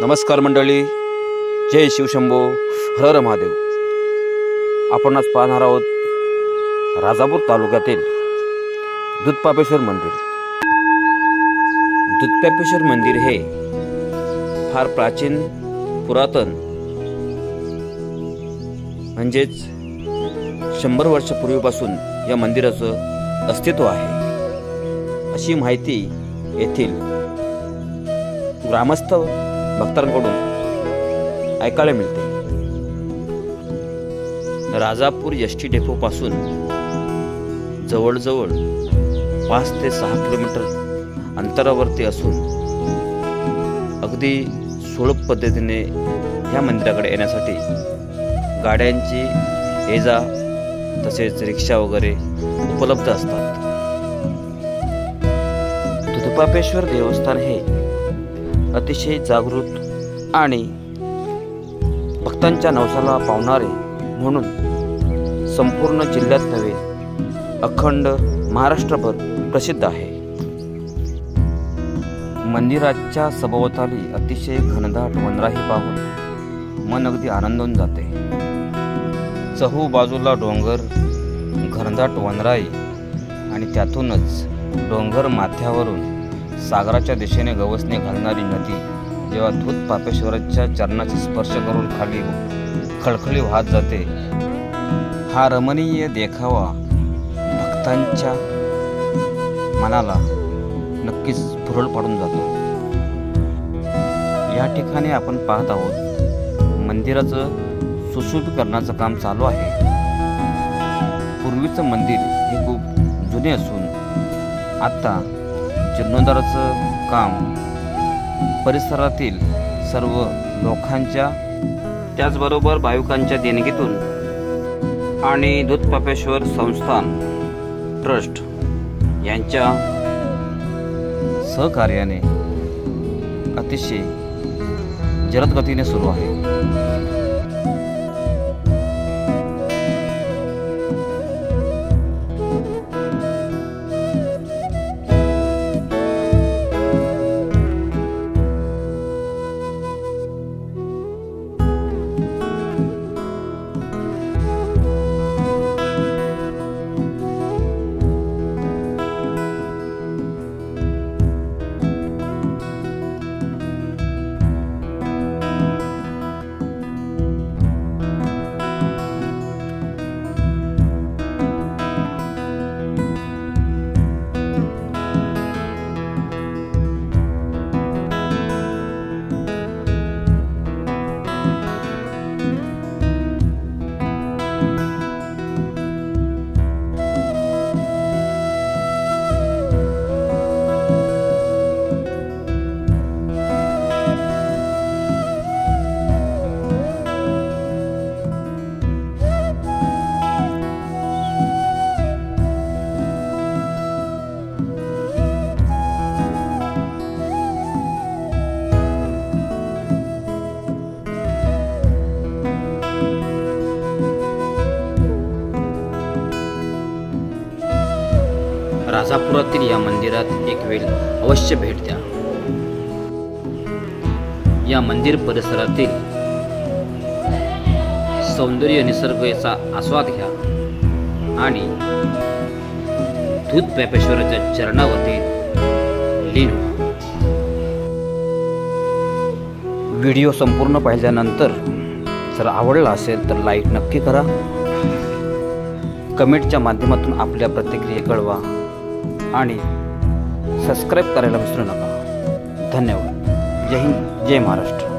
नमस्कार मंडळी, जय शिवशंभो, हर हर महादेव। आपण आज पाहणार आहोत राजापूर तालुक्यातील दूधपापेश्वर मंदिर। दूधपापेश्वर मंदिर हे फार प्राचीन पुरातन म्हणजेच 100 वर्षापूर्वीपासून या मंदिराचं अस्तित्व आहे अशी माहिती येथील ग्रामस्थ भक्तांकडून ऐकायला मिळते। राजापूर एसटी डेपो पासून जवळजवळ 5 ते 6 किलोमीटर अंतरावरती असून अगदी सुलभ पद्धतीने ह्या मंदिराकडे येण्यासाठी गाड्यांची ये-जा तसेच रिक्षा वगैरे उपलब्ध असतात। दूधपापेश्वर देवस्थान हे अतिशय जागृत आणि भक्तांच्या नवसाला पावणारे म्हणून संपूर्ण जिल्ह्यात नव्हे अखंड महाराष्ट्रभर प्रसिद्ध आहे। मंदिराच्या सभोवताली अतिशय घनदाट वनराई पाहून मन अगदी आनंदून जाते। चहू बाजूला डोंगर, घनदाट वनराई आणि त्यातूनच डोंगर माथ्यावरून सागराच्या दिशेने गवसणी घालणारी नदी जेव्हा दूधपापेश्वराच्या चरणाचा स्पर्श करून खाली खळखळी वाहत जाते, हा रमणीय देखावा भक्तांच्या मनाला नक्कीच भुरळ पाडून जातो। या ठिकाणी आपण पाहत आहोत मंदिराचं सुशोभीकरणाचं काम चालू आहे। पूर्वीचं मंदिर हे खूप जुने असून आता जीर्णोद्धाराचं काम परिसरातील सर्व लोकांच्या त्याचबरोबर भाविकांच्या देणगीतून आणि दूधपापेश्वर संस्थान ट्रस्ट यांच्या सहकार्याने अतिशय जलद गतीने सुरू आहे। राजापुरातील या मंदिरात एक वेळ अवश्य भेट द्या। या मंदिर परिसरातील सौंदर्य निसर्गाचा आस्वाद घ्या आणि दूधपापेश्वराच्या चरणावरती लीन व्हा। व्हिडिओ संपूर्ण पाहिल्यानंतर जर आवडला असेल तर लाईक नक्की करा। कमेंटच्या माध्यमातून आपल्या प्रतिक्रिया कळवा आणि सबस्क्राइब करायला विसरू नका। धन्यवाद। जय हिंद, जय महाराष्ट्र।